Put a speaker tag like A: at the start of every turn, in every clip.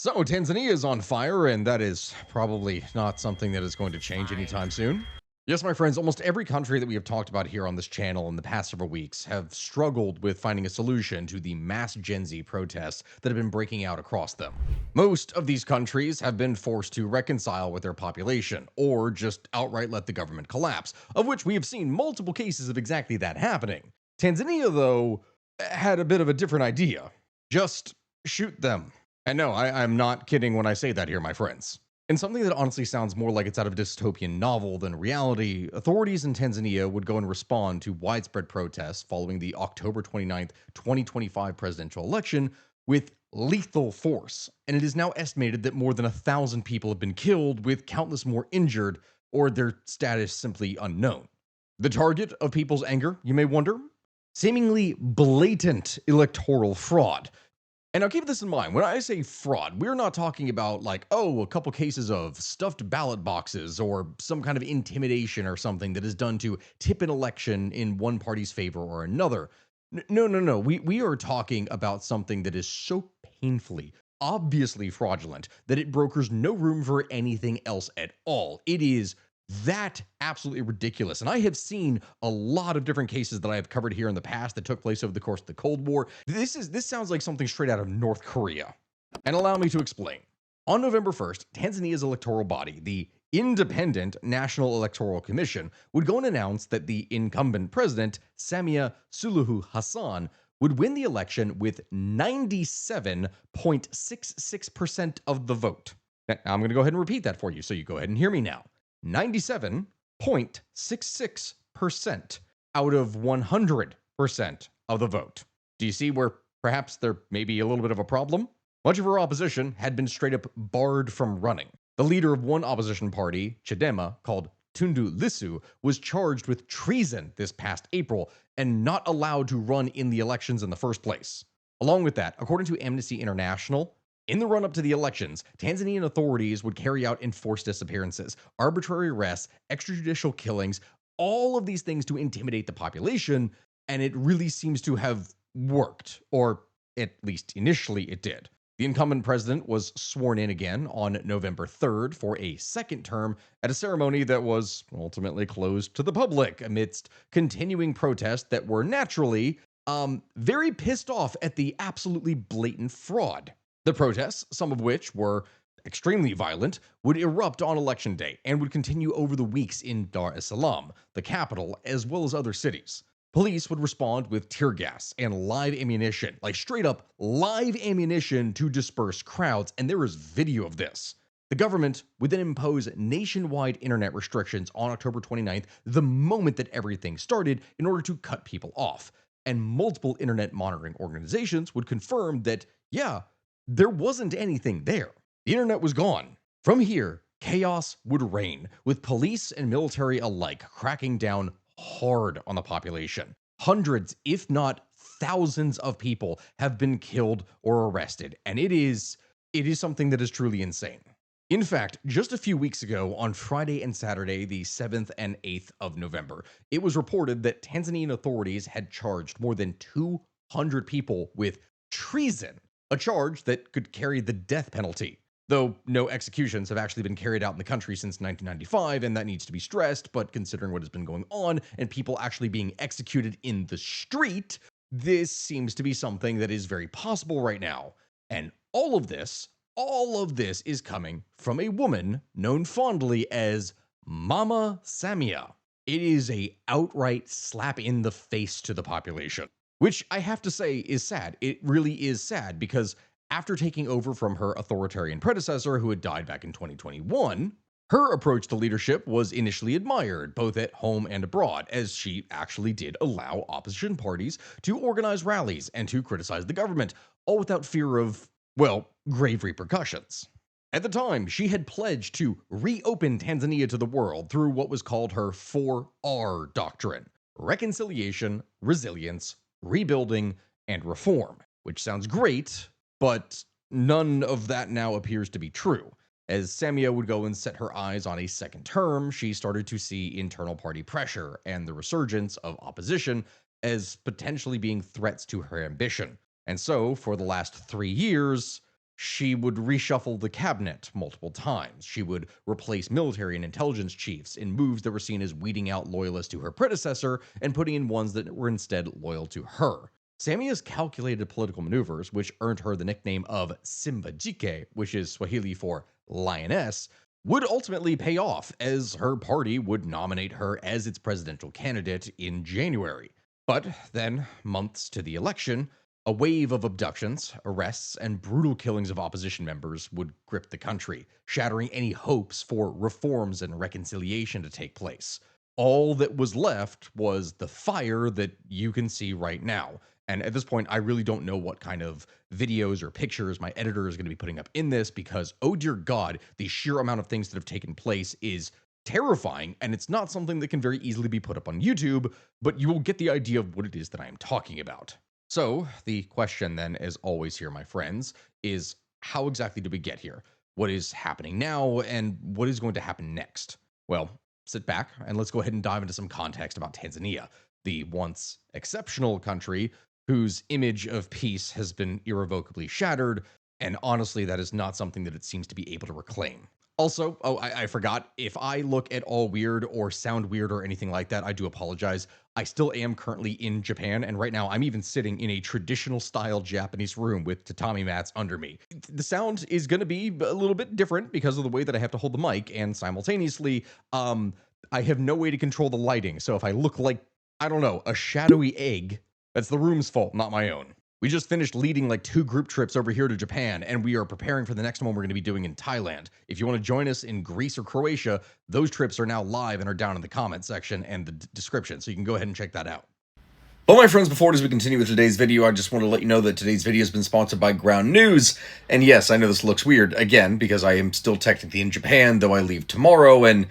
A: So, Tanzania is on fire, and that is probably not something that is going to change anytime soon. Yes, my friends, almost every country that we have talked about here on this channel in the past several weeks have struggled with finding a solution to the mass Gen Z protests that have been breaking out across them. Most of these countries have been forced to reconcile with their population, or just outright let the government collapse, of which we have seen multiple cases of exactly that happening. Tanzania, though, had a bit of a different idea. Just shoot them. And no, I'm not kidding when I say that here, my friends. In something that honestly sounds more like it's out of a dystopian novel than reality, authorities in Tanzania would go and respond to widespread protests following the October 29th, 2025 presidential election with lethal force. And it is now estimated that more than 1,000 people have been killed, with countless more injured or their status simply unknown. The target of people's anger, you may wonder? Seemingly blatant electoral fraud. And now keep this in mind. When I say fraud, we're not talking about like, oh, a couple cases of stuffed ballot boxes or some kind of intimidation or something that is done to tip an election in one party's favor or another. No. We are talking about something that is so painfully, obviously fraudulent that it brokers no room for anything else at all. It is that absolutely ridiculous. And I have seen a lot of different cases that I have covered here in the past that took place over the course of the Cold War. This sounds like something straight out of North Korea. And allow me to explain. On November 1st, Tanzania's electoral body, the Independent National Electoral Commission, would go and announce that the incumbent president, Samia Suluhu Hassan, would win the election with 97.66% of the vote. Now, I'm going to go ahead and repeat that for you, so you go ahead and hear me now. 97.66% out of 100% of the vote. Do you see where perhaps there may be a little bit of a problem? Much of her opposition had been straight up barred from running. The leader of one opposition party, Chadema, called Tundu Lissu, was charged with treason this past April and not allowed to run in the elections in the first place. Along with that, according to Amnesty International, in the run up to the elections, Tanzanian authorities would carry out enforced disappearances, arbitrary arrests, extrajudicial killings, all of these things to intimidate the population, and it really seems to have worked, or at least initially it did. The incumbent president was sworn in again on November 3rd for a second term at a ceremony that was ultimately closed to the public amidst continuing protests that were naturally very pissed off at the absolutely blatant fraud. The protests, some of which were extremely violent, would erupt on election day and would continue over the weeks in Dar es Salaam, the capital, as well as other cities. Police would respond with tear gas and live ammunition, like straight up live ammunition to disperse crowds, and there is video of this. The government would then impose nationwide internet restrictions on October 29th, the moment that everything started, in order to cut people off. And multiple internet monitoring organizations would confirm that, yeah, there wasn't anything there. The internet was gone. From here, chaos would reign, with police and military alike cracking down hard on the population. Hundreds, if not thousands, of people have been killed or arrested, and it is something that is truly insane. In fact, just a few weeks ago, on Friday and Saturday, the 7th and 8th of November, it was reported that Tanzanian authorities had charged more than 200 people with treason, a charge that could carry the death penalty. Though no executions have actually been carried out in the country since 1995, and that needs to be stressed, but considering what has been going on and people actually being executed in the street, this seems to be something that is very possible right now. And all of this is coming from a woman known fondly as Mama Samia. It is a outright slap in the face to the population, which I have to say is sad. It really is sad, because after taking over from her authoritarian predecessor, who had died back in 2021, her approach to leadership was initially admired, both at home and abroad, as she actually did allow opposition parties to organize rallies and to criticize the government, all without fear of, well, grave repercussions. At the time, she had pledged to reopen Tanzania to the world through what was called her 4R doctrine: reconciliation, resilience, rebuilding, and reform. Which sounds great, but none of that now appears to be true. As Samia would go and set her eyes on a second term, she started to see internal party pressure and the resurgence of opposition as potentially being threats to her ambition. And so, for the last 3 years, She would reshuffle the cabinet multiple times. She would replace military and intelligence chiefs in moves that were seen as weeding out loyalists to her predecessor and putting in ones that were instead loyal to her. Samia's calculated political maneuvers, which earned her the nickname of Simba Jike, which is Swahili for lioness, would ultimately pay off, as her party would nominate her as its presidential candidate in January. But then, months to the election, a wave of abductions, arrests, and brutal killings of opposition members would grip the country, shattering any hopes for reforms and reconciliation to take place. All that was left was the fire that you can see right now. And at this point, I really don't know what kind of videos or pictures my editor is going to be putting up in this because, oh dear God, the sheer amount of things that have taken place is terrifying, and it's not something that can very easily be put up on YouTube, but you will get the idea of what it is that I am talking about. So, the question then, as always here, my friends, is how exactly did we get here? What is happening now, and what is going to happen next? Well, sit back and let's go ahead and dive into some context about Tanzania, the once exceptional country whose image of peace has been irrevocably shattered, and honestly, that is not something that it seems to be able to reclaim. Also, I forgot, if I look at all weird or sound weird or anything like that, I do apologize. I still am currently in Japan, and right now I'm even sitting in a traditional style Japanese room with tatami mats under me. The sound is going to be a little bit different because of the way that I have to hold the mic, and simultaneously, I have no way to control the lighting, so if I look like, I don't know, a shadowy egg, that's the room's fault, not my own. We just finished leading like 2 group trips over here to Japan, and we are preparing for the next one we're going to be doing in Thailand. If you want to join us in Greece or Croatia, those trips are now live and are down in the comment section and the description, so you can go ahead and check that out.
B: Well, my friends, before as we continue with today's video, I just want to let you know that today's video has been sponsored by Ground News. And yes, I know this looks weird, again, because I am still technically in Japan, though I leave tomorrow, and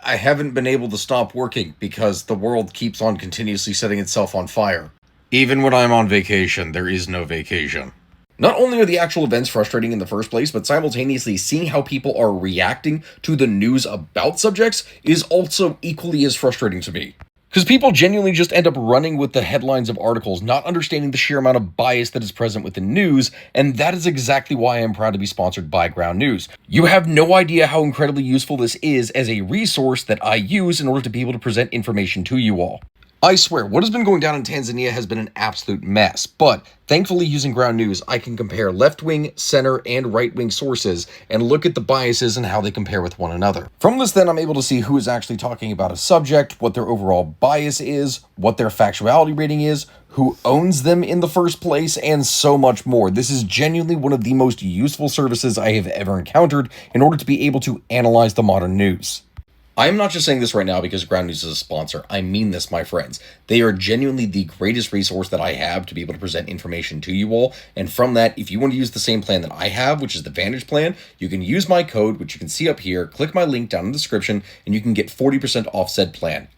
B: I haven't been able to stop working because the world keeps on continuously setting itself on fire. Even when I'm on vacation, there is no vacation. Not only are the actual events frustrating in the first place, but simultaneously seeing how people are reacting to the news about subjects is also equally as frustrating to me. Because people genuinely just end up running with the headlines of articles, not understanding the sheer amount of bias that is present within news, and that is exactly why I am proud to be sponsored by Ground News. You have no idea how incredibly useful this is as a resource that I use in order to be able to present information to you all. I swear, what has been going down in Tanzania has been an absolute mess, but thankfully using Ground News, I can compare left-wing, center, and right-wing sources and look at the biases and how they compare with one another. From this then, I'm able to see who is actually talking about a subject, what their overall bias is, what their factuality rating is, who owns them in the first place, and so much more. This is genuinely one of the most useful services I have ever encountered in order to be able to analyze the modern news. I am not just saying this right now because Ground News is a sponsor. I mean this, my friends. They are genuinely the greatest resource that I have to be able to present information to you all. And from that, if you want to use the same plan that I have, which is the Vantage plan, you can use my code, which you can see up here. Click my link down in the description, and you can get 40% off said plan.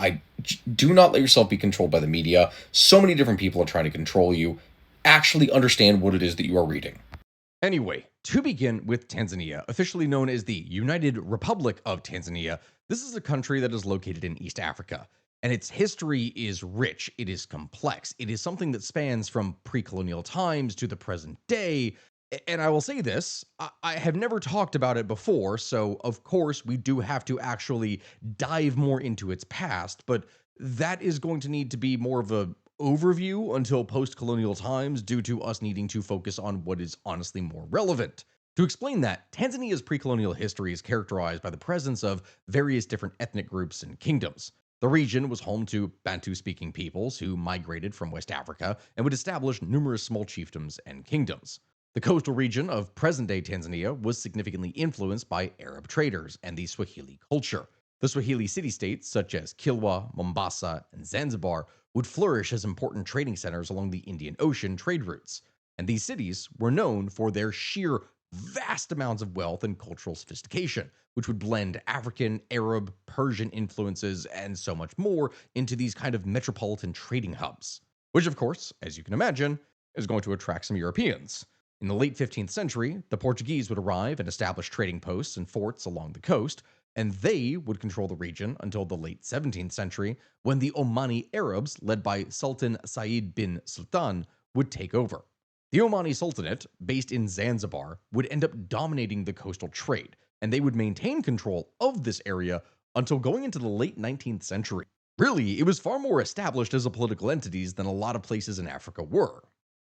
B: Do not let yourself be controlled by the media. So many different people are trying to control you. Actually understand what it is that you are reading.
A: Anyway, to begin with Tanzania, officially known as the United Republic of Tanzania, this is a country that is located in East Africa, and its history is rich, it is complex, it is something that spans from pre-colonial times to the present day, and I will say this, I have never talked about it before, so of course we do have to actually dive more into its past, but that is going to need to be more of a overview until post-colonial times due to us needing to focus on what is honestly more relevant. To explain that, Tanzania's pre-colonial history is characterized by the presence of various different ethnic groups and kingdoms. The region was home to Bantu-speaking peoples who migrated from West Africa and would establish numerous small chiefdoms and kingdoms. The coastal region of present-day Tanzania was significantly influenced by Arab traders and the Swahili culture. The Swahili city-states such as Kilwa, Mombasa, and Zanzibar would flourish as important trading centers along the Indian Ocean trade routes. And these cities were known for their sheer vast amounts of wealth and cultural sophistication, which would blend African, Arab, Persian influences, and so much more into these kind of metropolitan trading hubs. Which, of course, as you can imagine, is going to attract some Europeans. In the late 15th century, the Portuguese would arrive and establish trading posts and forts along the coast, and they would control the region until the late 17th century, when the Omani Arabs, led by Sultan Said bin Sultan, would take over. The Omani Sultanate, based in Zanzibar, would end up dominating the coastal trade, and they would maintain control of this area until going into the late 19th century. Really, it was far more established as a political entities than a lot of places in Africa were.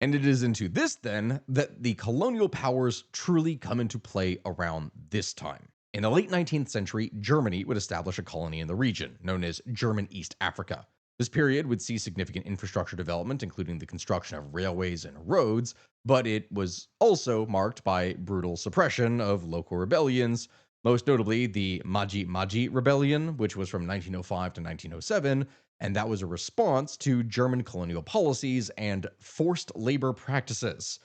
A: And it is into this, then, that the colonial powers truly come into play around this time. In the late 19th century, Germany would establish a colony in the region, known as German East Africa. This period would see significant infrastructure development, including the construction of railways and roads, but it was also marked by brutal suppression of local rebellions, most notably the Maji Maji Rebellion, which was from 1905 to 1907, and that was a response to German colonial policies and forced labor practices.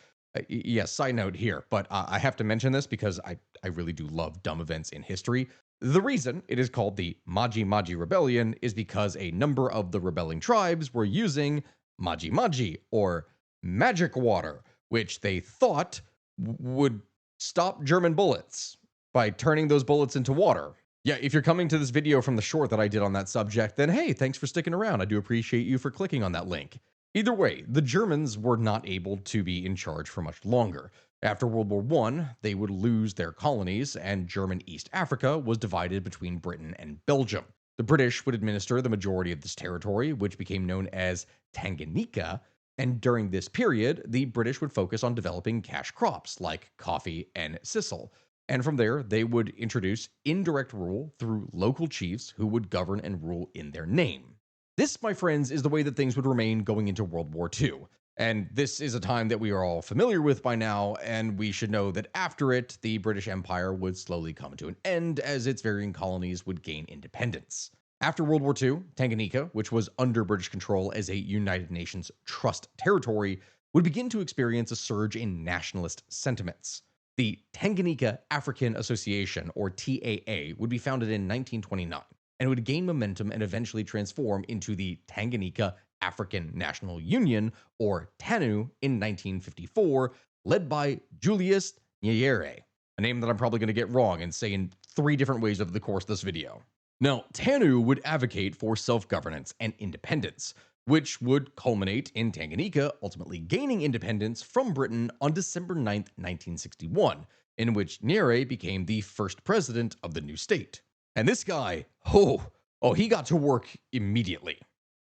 A: Yes, side note here, but I have to mention this because I really do love dumb events in history. The reason it is called the Maji Maji Rebellion is because a number of the rebelling tribes were using Maji Maji, or magic water, which they thought would stop German bullets by turning those bullets into water. Yeah, if you're coming to this video from the short that I did on that subject, then hey, thanks for sticking around. I do appreciate you for clicking on that link. Either way, the Germans were not able to be in charge for much longer. After World War I, they would lose their colonies, and German East Africa was divided between Britain and Belgium. The British would administer the majority of this territory, which became known as Tanganyika, and during this period, the British would focus on developing cash crops like coffee and sisal. And from there, they would introduce indirect rule through local chiefs who would govern and rule in their name. This, my friends, is the way that things would remain going into World War II. And this is a time that we are all familiar with by now, and we should know that after it, the British Empire would slowly come to an end as its varying colonies would gain independence. After World War II, Tanganyika, which was under British control as a United Nations Trust territory, would begin to experience a surge in nationalist sentiments. The Tanganyika African Association, or TAA, would be founded in 1929 and would gain momentum and eventually transform into the Tanganyika African National Union, or TANU, in 1954, led by Julius Nyerere, a name that I'm probably going to get wrong and say in 3 different ways over the course of this video. Now, TANU would advocate for self-governance and independence, which would culminate in Tanganyika ultimately gaining independence from Britain on December 9, 1961, in which Nyerere became the first president of the new state. And this guy, he got to work immediately.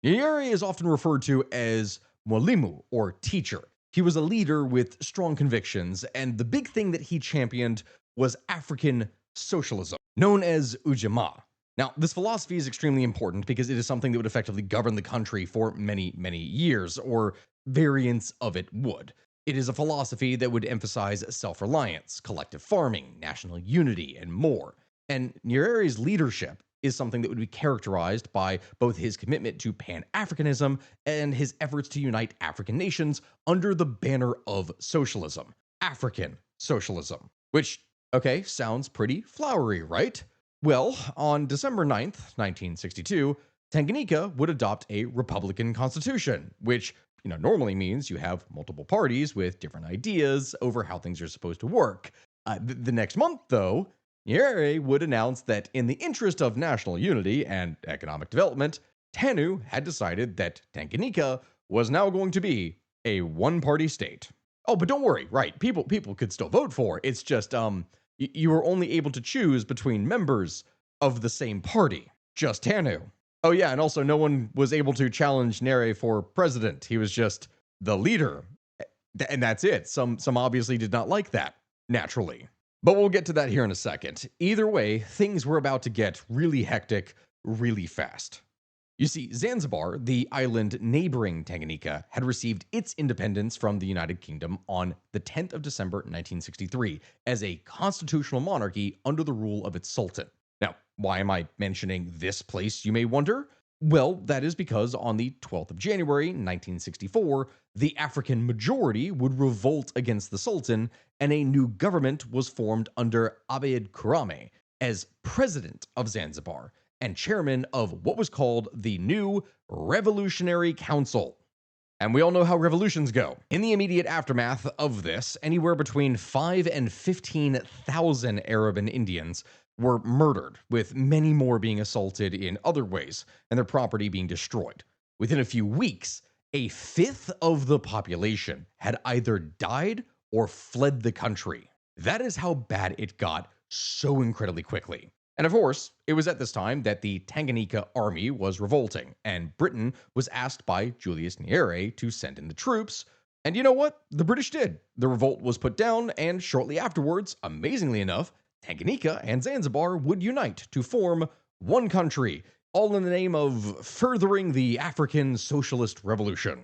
A: Nyerere is often referred to as Mwalimu, or teacher. He was a leader with strong convictions, and the big thing that he championed was African socialism, known as Ujamaa. Now, this philosophy is extremely important because it is something that would effectively govern the country for many, many years, or variants of it would. It is a philosophy that would emphasize self-reliance, collective farming, national unity, and more. And Nyerere's leadership is something that would be characterized by both his commitment to Pan-Africanism and his efforts to unite African nations under the banner of socialism, African socialism, which, okay, sounds pretty flowery, right? Well, on December 9th, 1962, Tanganyika would adopt a republican constitution, which normally means you have multiple parties with different ideas over how things are supposed to work. The next month, though, Nyerere would announce that in the interest of national unity and economic development, TANU had decided that Tanganyika was now going to be a one-party state. Oh, but don't worry, right? People could still vote for it. It's just you were only able to choose between members of the same party, just TANU. Oh yeah, and also no one was able to challenge Nyerere for president. He was just the leader, and that's it. Some obviously did not like that, naturally. But we'll get to that here in a second. Either way, things were about to get really hectic really fast. You see, Zanzibar, the island neighboring Tanganyika, had received its independence from the United Kingdom on the 10th of December 1963 as a constitutional monarchy under the rule of its sultan. Now, why am I mentioning this place, you may wonder? Well, that is because on the 12th of January 1964, the African majority would revolt against the Sultan, and a new government was formed under Abeid Kurame as president of Zanzibar and chairman of what was called the New Revolutionary Council. And we all know how revolutions go. In the immediate aftermath of this, anywhere between 5 and 15,000 Arab and Indians were murdered, with many more being assaulted in other ways, and their property being destroyed. Within a few weeks, A fifth of the population had either died or fled the country. That is how bad it got so incredibly quickly. And of course, it was at this time that the Tanganyika army was revolting, and Britain was asked by Julius Nyerere to send in the troops. And you know what? The British did. The revolt was put down, and shortly afterwards, amazingly enough, Tanganyika and Zanzibar would unite to form one country, all in the name of furthering the African Socialist Revolution.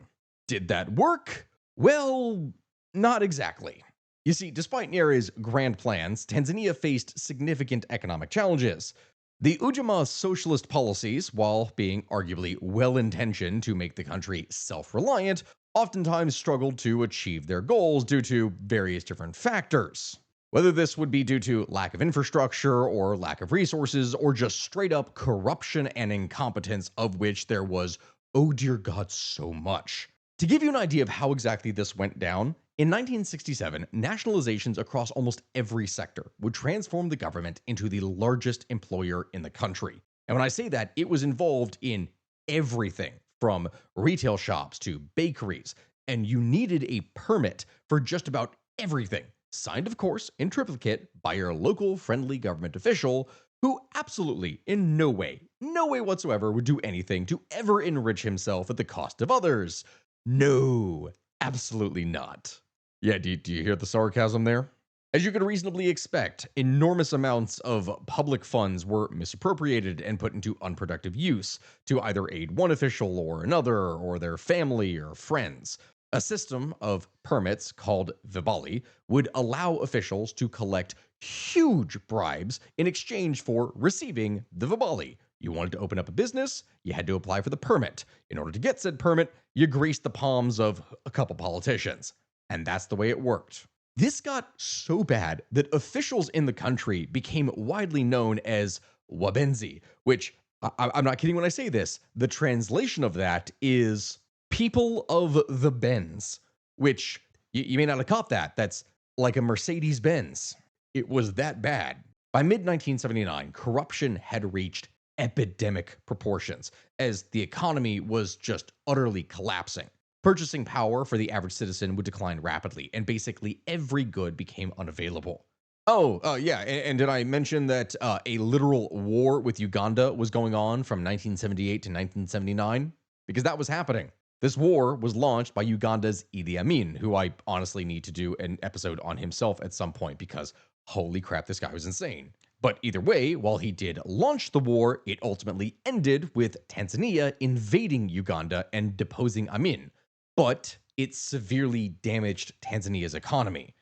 A: Did that work? Well, not exactly. You see, despite Nyerere's grand plans, Tanzania faced significant economic challenges. The Ujamaa socialist policies, while being arguably well intentioned to make the country self reliant, oftentimes struggled to achieve their goals due to various different factors. Whether this would be due to lack of infrastructure or lack of resources or just straight up corruption and incompetence, of which there was, oh dear God, so much. To give you an idea of how exactly this went down, in 1967, nationalizations across almost every sector would transform the government into the largest employer in the country. And when I say that, it was involved in everything from retail shops to bakeries, and you needed a permit for just about everything, signed, of course, in triplicate by your local friendly government official who absolutely, in no way whatsoever, would do anything to ever enrich himself at the cost of others. No, absolutely not. Yeah, do you hear the sarcasm there? As you could reasonably expect, enormous amounts of public funds were misappropriated and put into unproductive use to either aid one official or another, or their family or friends. A system of permits called vibali would allow officials to collect huge bribes in exchange for receiving the vibali. You wanted to open up a business, you had to apply for the permit. In order to get said permit, you greased the palms of a couple politicians. And that's the way it worked. This got so bad that officials in the country became widely known as Wabenzi, which, I'm not kidding when I say this, the translation of that is people of the Benz, which you may not have caught that. That's like a Mercedes Benz. It was that bad. By mid 1979, corruption had reached epidemic proportions as the economy was just utterly collapsing. Purchasing power for the average citizen would decline rapidly, and basically every good became unavailable. Yeah, and did I mention that a literal war with Uganda was going on from 1978 to 1979? Because that was happening. This war was launched by Uganda's Idi Amin, who I honestly need to do an episode on himself at some point because holy crap, this guy was insane. But either way, while he did launch the war, it ultimately ended with Tanzania invading Uganda and deposing Amin. But it severely damaged Tanzania's economy,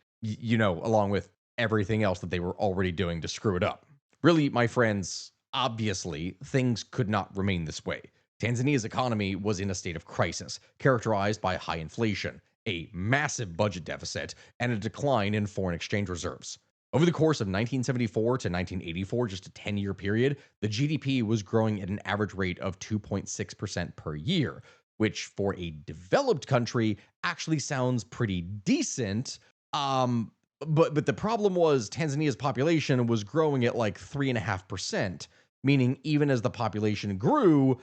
A: along with everything else that they were already doing to screw it up. Really, my friends, obviously, things could not remain this way. Tanzania's economy was in a state of crisis, characterized by high inflation, a massive budget deficit, and a decline in foreign exchange reserves. Over the course of 1974 to 1984, just a 10-year period, the GDP was growing at an average rate of 2.6% per year, which for a developed country actually sounds pretty decent. But the problem was Tanzania's population was growing at like 3.5%, meaning even as the population grew,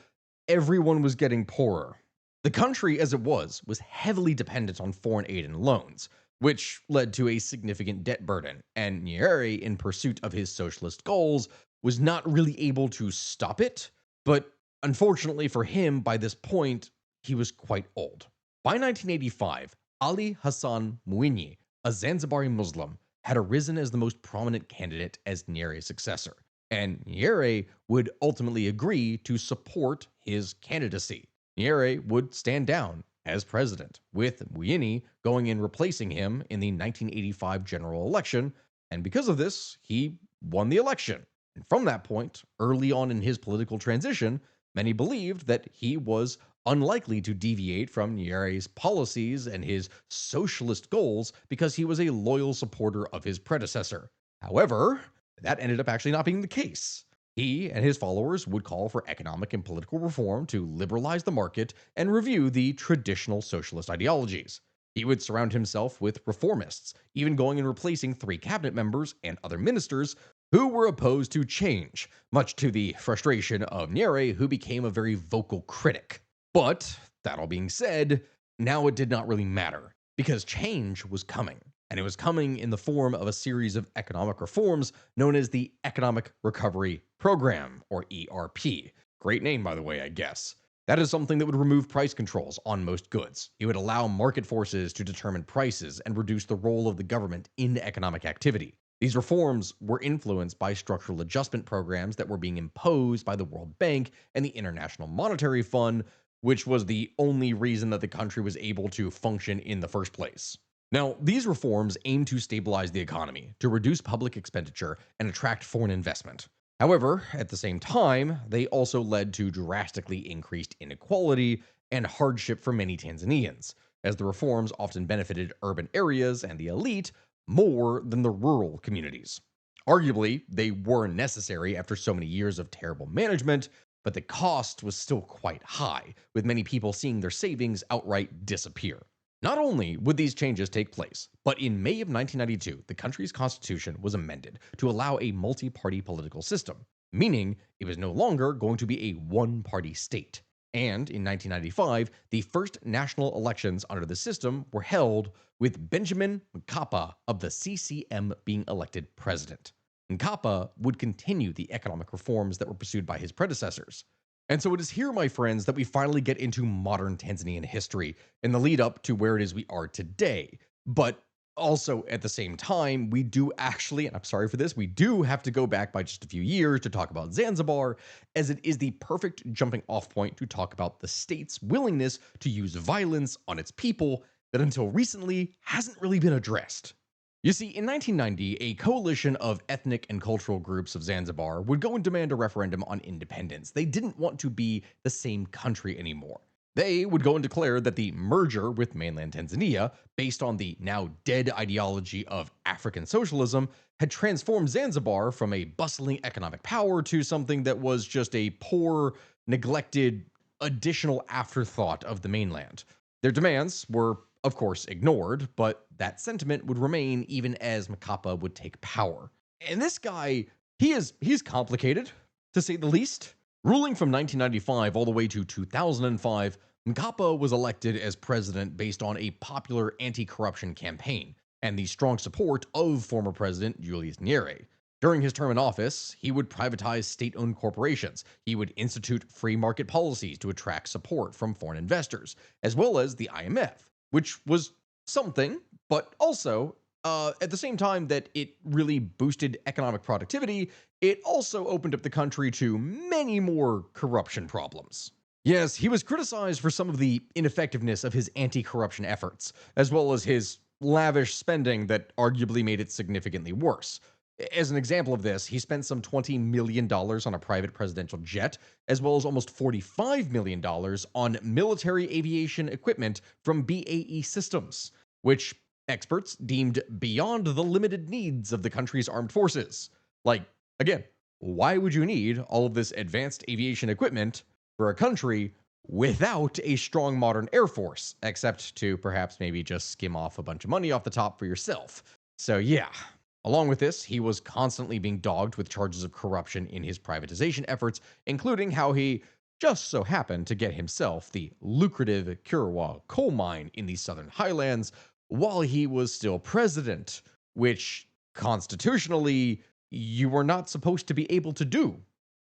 A: everyone was getting poorer. The country, as it was heavily dependent on foreign aid and loans, which led to a significant debt burden, and Nyerere, in pursuit of his socialist goals, was not really able to stop it. But unfortunately for him, by this point, he was quite old. By 1985, Ali Hassan Mwinyi, a Zanzibari Muslim, had arisen as the most prominent candidate as Nyerere's successor, and Nyerere would ultimately agree to support his candidacy. Nyerere would stand down as president, with Mwinyi going in replacing him in the 1985 general election, and because of this, he won the election. And from that point, early on in his political transition, many believed that he was unlikely to deviate from Nyerere's policies and his socialist goals because he was a loyal supporter of his predecessor. However, that ended up actually not being the case. He and his followers would call for economic and political reform to liberalize the market and review the traditional socialist ideologies. He would surround himself with reformists, even going and replacing 3 cabinet members and other ministers who were opposed to change, much to the frustration of Nyerere, who became a very vocal critic. But That all being said, now it did not really matter, because change was coming, and it was coming in the form of a series of economic reforms known as the Economic Recovery Program, or ERP. Great name, by the way, I guess. That is something that would remove price controls on most goods. It would allow market forces to determine prices and reduce the role of the government in economic activity. These reforms were influenced by structural adjustment programs that were being imposed by the World Bank and the International Monetary Fund, which was the only reason that the country was able to function in the first place. Now, these reforms aim to stabilize the economy, to reduce public expenditure, and attract foreign investment. However, at the same time, they also led to drastically increased inequality and hardship for many Tanzanians, as the reforms often benefited urban areas and the elite more than the rural communities. Arguably, they were necessary after so many years of terrible management, but the cost was still quite high, with many people seeing their savings outright disappear. Not only would these changes take place, but in May of 1992, the country's constitution was amended to allow a multi party political system, meaning it was no longer going to be a one party state. And in 1995, the first national elections under the system were held, with Benjamin Mkapa of the CCM being elected president. Mkapa would continue the economic reforms that were pursued by his predecessors. And so it is here, my friends, that we finally get into modern Tanzanian history in the lead up to where it is we are today. But also at the same time, we do actually, and I'm sorry for this, we do have to go back by just a few years to talk about Zanzibar, as it is the perfect jumping off point to talk about the state's willingness to use violence on its people that until recently hasn't really been addressed. You see, in 1990, a coalition of ethnic and cultural groups of Zanzibar would go and demand a referendum on independence. They didn't want to be the same country anymore. They would go and declare that the merger with mainland Tanzania, based on the now dead ideology of African socialism, had transformed Zanzibar from a bustling economic power to something that was just a poor, neglected, additional afterthought of the mainland. Their demands were, of course, ignored, but that sentiment would remain even as Mkapa would take power. And this guy, he's complicated, to say the least. Ruling from 1995 all the way to 2005, Mkapa was elected as president based on a popular anti-corruption campaign and the strong support of former President Julius Nyerere. During his term in office, he would privatize state-owned corporations. He would institute free market policies to attract support from foreign investors, as well as the IMF, which was something, but also, at the same time that it really boosted economic productivity, it also opened up the country to many more corruption problems. Yes, he was criticized for some of the ineffectiveness of his anti corruption efforts, as well as his lavish spending that arguably made it significantly worse. As an example of this, he spent some $20 million on a private presidential jet, as well as almost $45 million on military aviation equipment from BAE Systems, which experts deemed beyond the limited needs of the country's armed forces. Like, again, why would you need all of this advanced aviation equipment for a country without a strong modern air force, except to perhaps maybe just skim off a bunch of money off the top for yourself? So, yeah. Along with this, he was constantly being dogged with charges of corruption in his privatization efforts, including how he just so happened to get himself the lucrative Kurawa coal mine in the southern highlands while he was still president, which constitutionally you were not supposed to be able to do.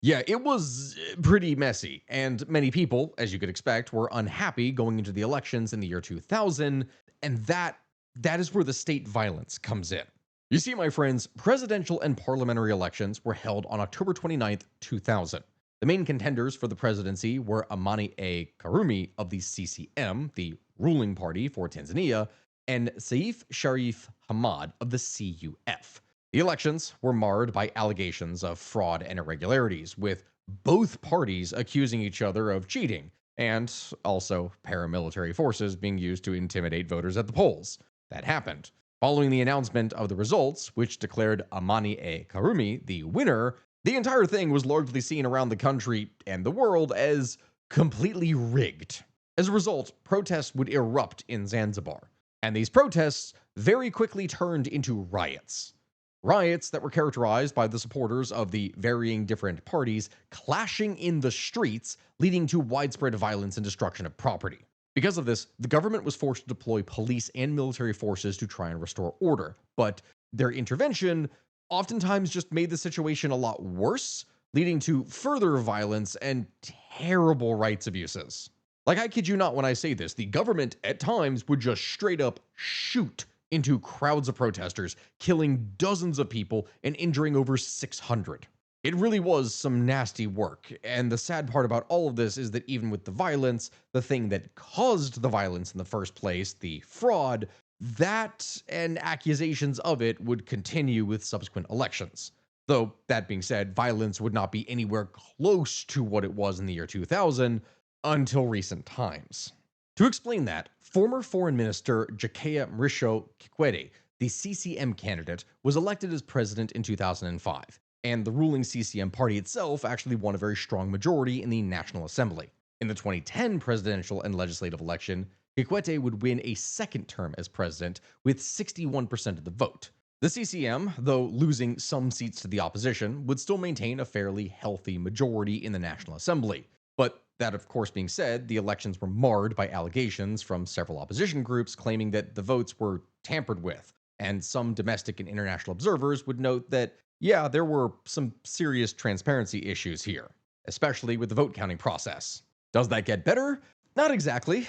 A: Yeah, it was pretty messy, and many people, as you could expect, were unhappy going into the elections in the year 2000, and that is where the state violence comes in. You see, my friends, presidential and parliamentary elections were held on October 29th, 2000. The main contenders for the presidency were Amani A. Karume of the CCM, the ruling party for Tanzania, and Saif Sharif Hamad of the CUF. The elections were marred by allegations of fraud and irregularities, with both parties accusing each other of cheating, and also paramilitary forces being used to intimidate voters at the polls. That happened. Following the announcement of the results, which declared Amani A. Karume the winner, the entire thing was largely seen around the country and the world as completely rigged. As a result, protests would erupt in Zanzibar, and these protests very quickly turned into riots. Riots that were characterized by the supporters of the varying different parties clashing in the streets, leading to widespread violence and destruction of property. Because of this, the government was forced to deploy police and military forces to try and restore order, but their intervention oftentimes just made the situation a lot worse, leading to further violence and terrible rights abuses. Like, I kid you not when I say this, the government at times would just straight up shoot into crowds of protesters, killing dozens of people and injuring over 600. It really was some nasty work, and the sad part about all of this is that even with the violence, the thing that caused the violence in the first place, the fraud, that and accusations of it would continue with subsequent elections. Though, that being said, violence would not be anywhere close to what it was in the year 2000 until recent times. To explain that, former Foreign Minister Jakaya Mrisho Kikwete, the CCM candidate, was elected as president in 2005, and the ruling CCM party itself actually won a very strong majority in the National Assembly. In the 2010 presidential and legislative election, Kikwete would win a second term as president with 61% of the vote. The CCM, though losing some seats to the opposition, would still maintain a fairly healthy majority in the National Assembly. But that, of course, being said, the elections were marred by allegations from several opposition groups claiming that the votes were tampered with, and some domestic and international observers would note that, yeah, there were some serious transparency issues here, especially with the vote counting process. Does that get better? Not exactly.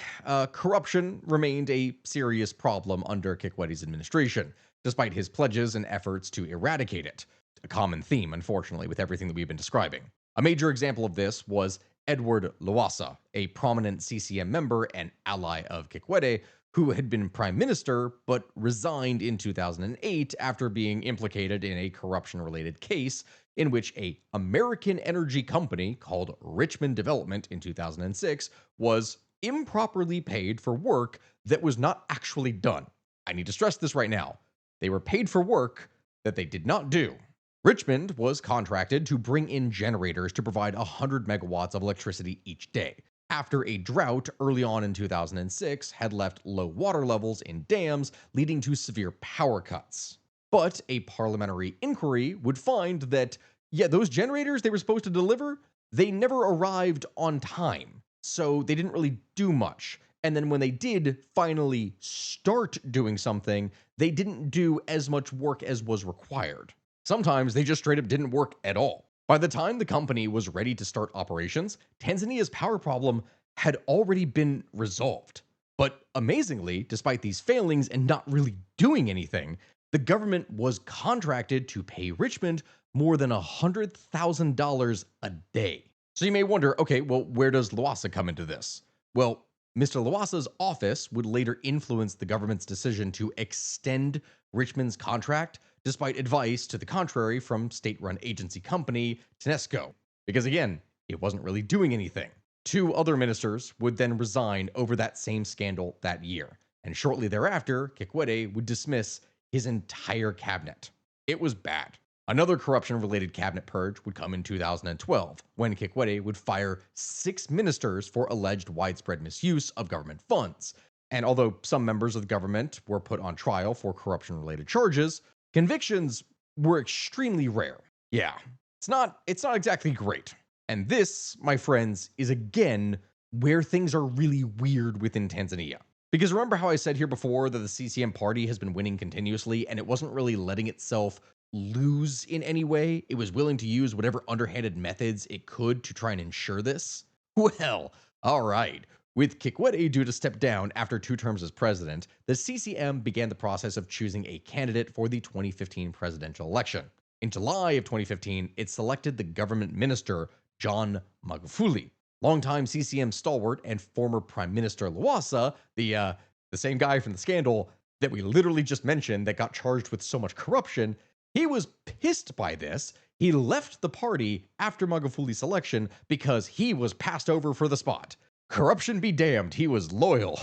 A: Corruption remained a serious problem under Kikwete's administration, despite his pledges and efforts to eradicate it. A common theme, unfortunately, with everything that we've been describing. A major example of this was Edward Lowassa, a prominent CCM member and ally of Kikwete, who had been prime minister but resigned in 2008 after being implicated in a corruption-related case in which a American energy company called Richmond Development in 2006 was improperly paid for work that was not actually done. I need to stress this right now. They were paid for work that they did not do. Richmond was contracted to bring in generators to provide 100 megawatts of electricity each day, after a drought early on in 2006 had left low water levels in dams, leading to severe power cuts. But a parliamentary inquiry would find that, yeah, those generators they were supposed to deliver, they never arrived on time, so they didn't really do much. And then when they did finally start doing something, they didn't do as much work as was required. Sometimes they just straight up didn't work at all. By the time the company was ready to start operations, Tanzania's power problem had already been resolved. But amazingly, despite these failings and not really doing anything, the government was contracted to pay Richmond more than $100,000 a day. So you may wonder, okay, well, where does Lowassa come into this? Well, Mr. Lowassa's office would later influence the government's decision to extend Richmond's contract, despite advice to the contrary from state-run agency company Tanesco, because again, it wasn't really doing anything. Two other ministers would then resign over that same scandal that year, and shortly thereafter, Kikwete would dismiss his entire cabinet. It was bad. Another corruption-related cabinet purge would come in 2012, when Kikwete would fire 6 ministers for alleged widespread misuse of government funds. And although some members of the government were put on trial for corruption-related charges, convictions were extremely rare. Yeah, it's not exactly great. And this, my friends, is again where things are really weird within Tanzania. Because remember how I said here before that the CCM party has been winning continuously and it wasn't really letting itself lose in any way? It was willing to use whatever underhanded methods it could to try and ensure this? Well, alright. With Kikwete due to step down after 2 terms as president, the CCM began the process of choosing a candidate for the 2015 presidential election. In July of 2015, it selected the government minister, John Magufuli. Longtime CCM stalwart and former Prime Minister Lowassa, the same guy from the scandal that we literally just mentioned that got charged with so much corruption, he was pissed by this. He left the party after Magufuli's election because he was passed over for the spot. Corruption be damned, he was loyal.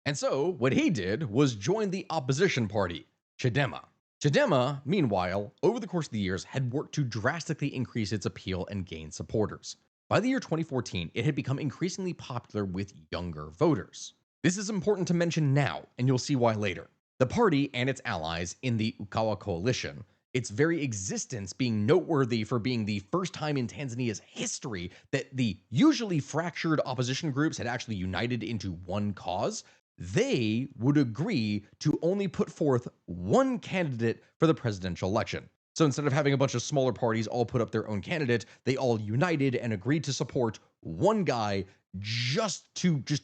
A: And so, what he did was join the opposition party, Chadema. Chadema, meanwhile, over the course of the years, had worked to drastically increase its appeal and gain supporters. By the year 2014, it had become increasingly popular with younger voters. This is important to mention now, and you'll see why later. The party and its allies in the Ukawa coalition its very existence being noteworthy for being the first time in Tanzania's history that the usually fractured opposition groups had actually united into one cause, they would agree to only put forth one candidate for the presidential election. So instead of having a bunch of smaller parties all put up their own candidate, they all united and agreed to support one guy just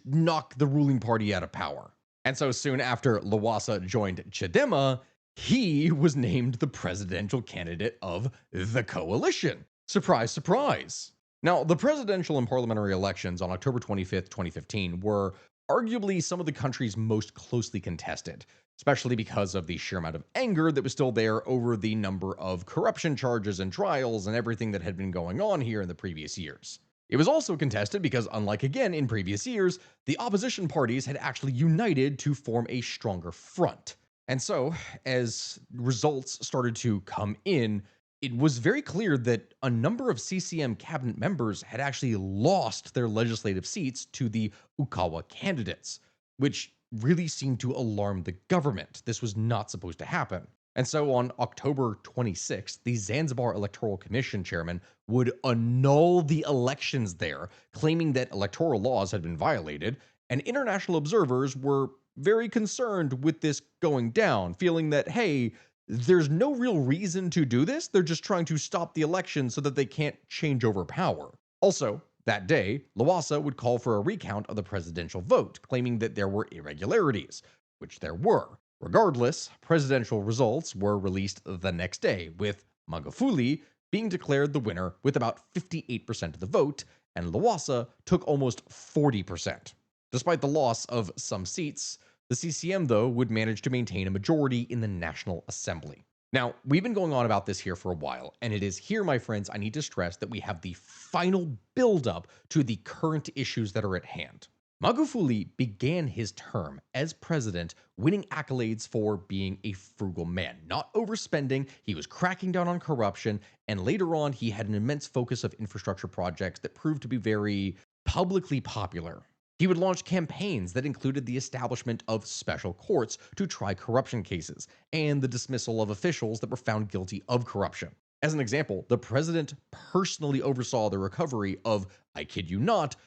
A: knock the ruling party out of power. And so soon after Lowassa joined Chadema, he was named the presidential candidate of the coalition. Surprise, surprise. Now, the presidential and parliamentary elections on October 25th, 2015 were arguably some of the country's most closely contested, especially because of the sheer amount of anger that was still there over the number of corruption charges and trials and everything that had been going on here in the previous years. It was also contested because, unlike again in previous years, the opposition parties had actually united to form a stronger front. And so, as results started to come in, it was very clear that a number of CCM cabinet members had actually lost their legislative seats to the Ukawa candidates, which really seemed to alarm the government. This was not supposed to happen. And so on October 26th, the Zanzibar Electoral Commission chairman would annul the elections there, claiming that electoral laws had been violated, and international observers were very concerned with this going down, feeling that, hey, there's no real reason to do this. They're just trying to stop the election so that they can't change over power. Also, that day, Lowassa would call for a recount of the presidential vote, claiming that there were irregularities, which there were. Regardless, presidential results were released the next day, with Magufuli being declared the winner with about 58% of the vote, and Lowassa took almost 40%. Despite the loss of some seats, the CCM, though, would manage to maintain a majority in the National Assembly. Now, we've been going on about this here for a while, and it is here, my friends, I need to stress that we have the final build-up to the current issues that are at hand. Magufuli began his term as president winning accolades for being a frugal man, not overspending. He was cracking down on corruption, and later on, he had an immense focus of infrastructure projects that proved to be very publicly popular. He would launch campaigns that included the establishment of special courts to try corruption cases and the dismissal of officials that were found guilty of corruption. As an example, the president personally oversaw the recovery of, I kid you not,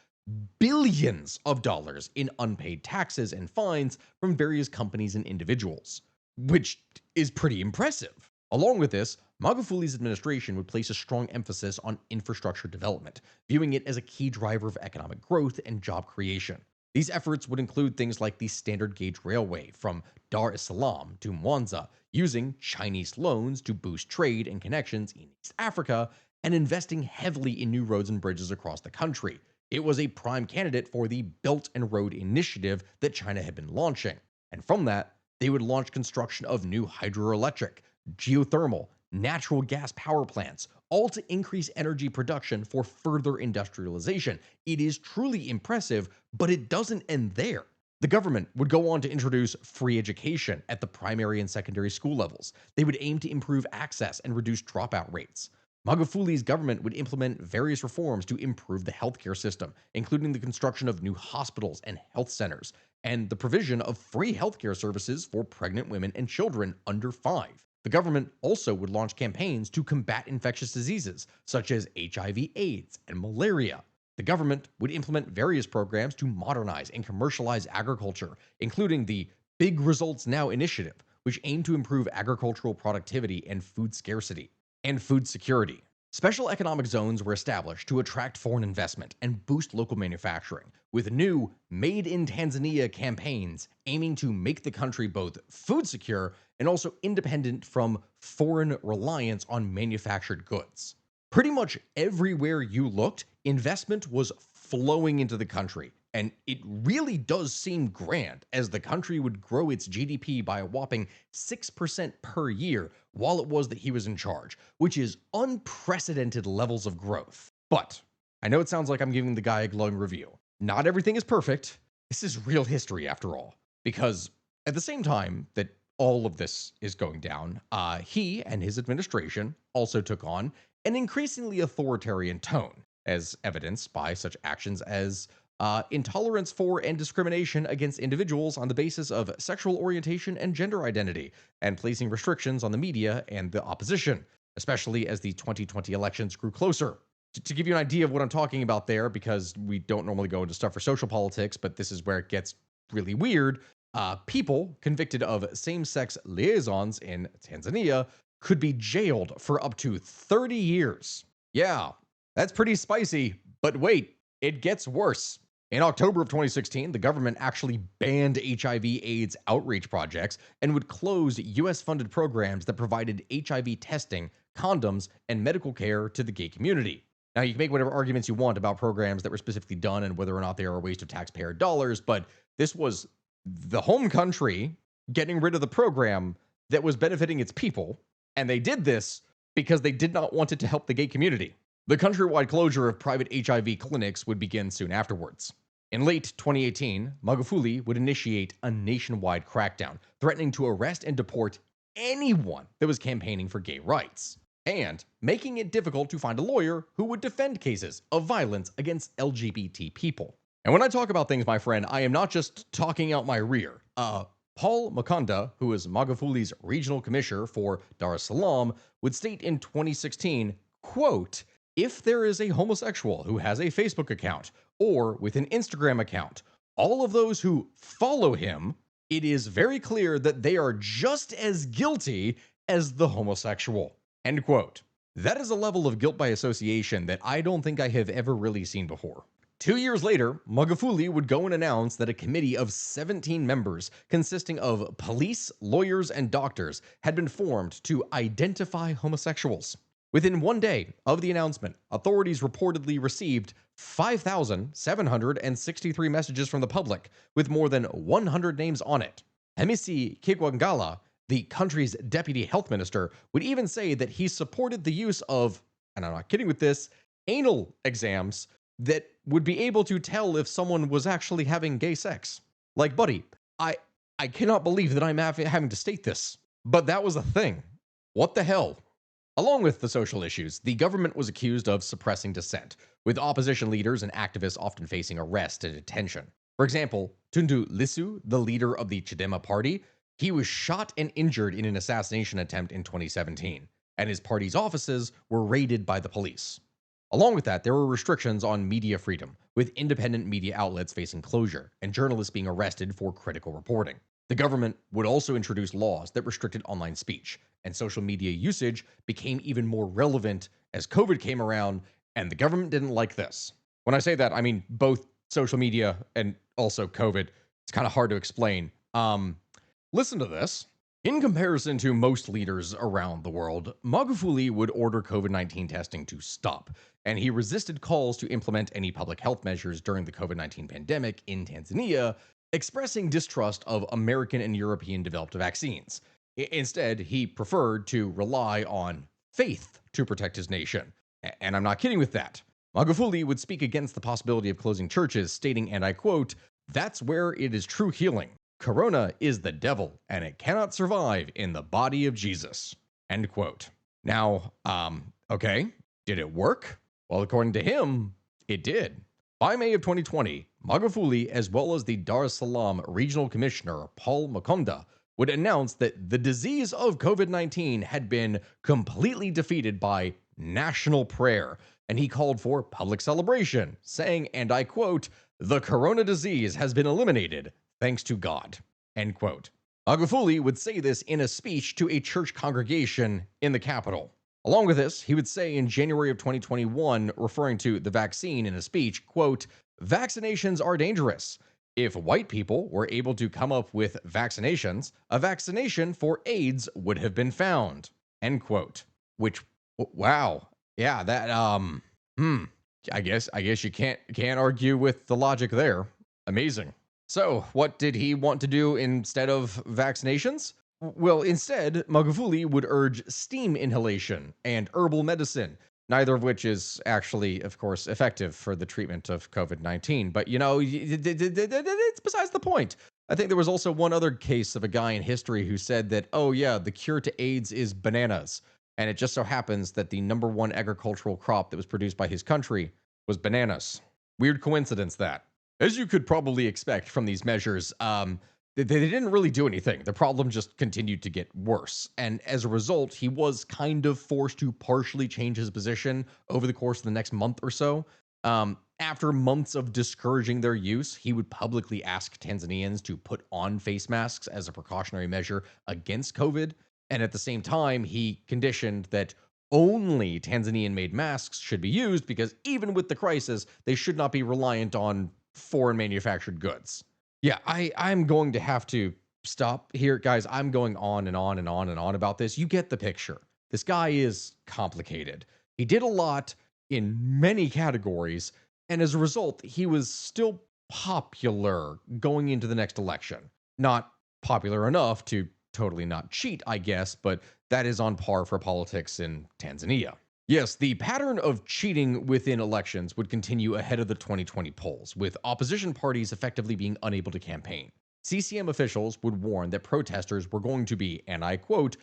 A: billions of dollars in unpaid taxes and fines from various companies and individuals, which is pretty impressive. Along with this, Magufuli's administration would place a strong emphasis on infrastructure development, viewing it as a key driver of economic growth and job creation. These efforts would include things like the standard gauge railway from Dar es Salaam to Mwanza, using Chinese loans to boost trade and connections in East Africa, and investing heavily in new roads and bridges across the country. It was a prime candidate for the Belt and Road Initiative that China had been launching. And from that, they would launch construction of new hydroelectric, geothermal, natural gas power plants, all to increase energy production for further industrialization. It is truly impressive, but it doesn't end there. The government would go on to introduce free education at the primary and secondary school levels. They would aim to improve access and reduce dropout rates. Magufuli's government would implement various reforms to improve the healthcare system, including the construction of new hospitals and health centers, and the provision of free healthcare services for pregnant women and children under 5. The government also would launch campaigns to combat infectious diseases such as HIV/AIDS and malaria. The government would implement various programs to modernize and commercialize agriculture, including the Big Results Now initiative, which aimed to improve agricultural productivity and food scarcity, and food security. Special economic zones were established to attract foreign investment and boost local manufacturing, with new Made in Tanzania campaigns aiming to make the country both food secure and also independent from foreign reliance on manufactured goods. Pretty much everywhere you looked, investment was flowing into the country, and it really does seem grand, as the country would grow its GDP by a whopping 6% per year while it was that he was in charge, which is unprecedented levels of growth. But I know it sounds like I'm giving the guy a glowing review. Not everything is perfect. This is real history after all, because at the same time that all of this is going down, he and his administration also took on an increasingly authoritarian tone, as evidenced by such actions as intolerance for and discrimination against individuals on the basis of sexual orientation and gender identity, and placing restrictions on the media and the opposition, especially as the 2020 elections grew closer. To give you an idea of what I'm talking about there, because we don't normally go into stuff for social politics, but this is where it gets really weird. People convicted of same sex liaisons in Tanzania could be jailed for up to 30 years. Yeah, that's pretty spicy, but wait, it gets worse. In October of 2016, the government actually banned HIV/AIDS outreach projects and would close US funded programs that provided HIV testing, condoms, and medical care to the gay community. Now, you can make whatever arguments you want about programs that were specifically done and whether or not they are a waste of taxpayer dollars, but this was the home country getting rid of the program that was benefiting its people, and they did this because they did not want it to help the gay community. The countrywide closure of private HIV clinics would begin soon afterwards. In late 2018, Magufuli would initiate a nationwide crackdown, threatening to arrest and deport anyone that was campaigning for gay rights, and making it difficult to find a lawyer who would defend cases of violence against LGBT people. And when I talk about things, my friend, I am not just talking out my rear. Paul Makonda, who is Magufuli's regional commissioner for Dar es Salaam, would state in 2016, quote, "If there is a homosexual who has a Facebook account or with an Instagram account, all of those who follow him, it is very clear that they are just as guilty as the homosexual." End quote. That is a level of guilt by association that I don't think I have ever really seen before. 2 years later, Magufuli would go and announce that a committee of 17 members, consisting of police, lawyers, and doctors, had been formed to identify homosexuals. Within 1 day of the announcement, authorities reportedly received 5,763 messages from the public, with more than 100 names on it. Hamisi Kigwangala, the country's deputy health minister, would even say that he supported the use of, and I'm not kidding with this, anal exams that would be able to tell if someone was actually having gay sex. Like, buddy, I cannot believe that I'm having to state this, but that was a thing. What the hell? Along with the social issues, the government was accused of suppressing dissent, with opposition leaders and activists often facing arrest and detention. For example, Tundu Lissu, the leader of the Chadema party, he was shot and injured in an assassination attempt in 2017, and his party's offices were raided by the police. Along with that, there were restrictions on media freedom, with independent media outlets facing closure and journalists being arrested for critical reporting. The government would also introduce laws that restricted online speech, and social media usage became even more relevant as COVID came around, and the government didn't like this. When I say that, I mean both social media and also COVID. It's kind of hard to explain. Listen to this. In comparison to most leaders around the world, Magufuli would order COVID-19 testing to stop, and he resisted calls to implement any public health measures during the COVID-19 pandemic in Tanzania, expressing distrust of American and European developed vaccines. Instead, he preferred to rely on faith to protect his nation. And I'm not kidding with that. Magufuli would speak against the possibility of closing churches, stating, and I quote, "That's where it is true healing. Corona is the devil, and it cannot survive in the body of Jesus." End quote. Now, okay, did it work? Well, according to him, it did. By May of 2020, Magufuli, as well as the Dar es Salaam Regional Commissioner, Paul Makonda, would announce that the disease of COVID-19 had been completely defeated by national prayer, and he called for public celebration, saying, and I quote, "The corona disease has been eliminated, thanks to God." End quote. Magufuli would say this in a speech to a church congregation in the capital. Along with this, he would say in January of 2021, referring to the vaccine in a speech, quote, "Vaccinations are dangerous. If white people were able to come up with vaccinations, a vaccination for AIDS would have been found." End quote. Which, wow. Yeah, that, I guess you can't argue with the logic there. Amazing. So, what did he want to do instead of vaccinations? Well, instead, Magufuli would urge steam inhalation and herbal medicine, neither of which is actually, of course, effective for the treatment of COVID-19. But, you know, it's besides the point. I think there was also one other case of a guy in history who said that, oh yeah, the cure to AIDS is bananas. And it just so happens that the number one agricultural crop that was produced by his country was bananas. Weird coincidence that. As you could probably expect from these measures, they didn't really do anything. The problem just continued to get worse. And as a result, he was kind of forced to partially change his position over the course of the next month or so. After months of discouraging their use, he would publicly ask Tanzanians to put on face masks as a precautionary measure against COVID. And at the same time, he conditioned that only Tanzanian made masks should be used because even with the crisis, they should not be reliant on foreign manufactured goods. Yeah, I'm going to have to stop here, guys. I'm going on and on and on and on about this. You get the picture. This guy is complicated. He did a lot in many categories, and as a result, he was still popular going into the next election. Not popular enough to totally not cheat, I guess, but that is on par for politics in Tanzania. Yes, the pattern of cheating within elections would continue ahead of the 2020 polls, with opposition parties effectively being unable to campaign. CCM officials would warn that protesters were going to be, and I quote,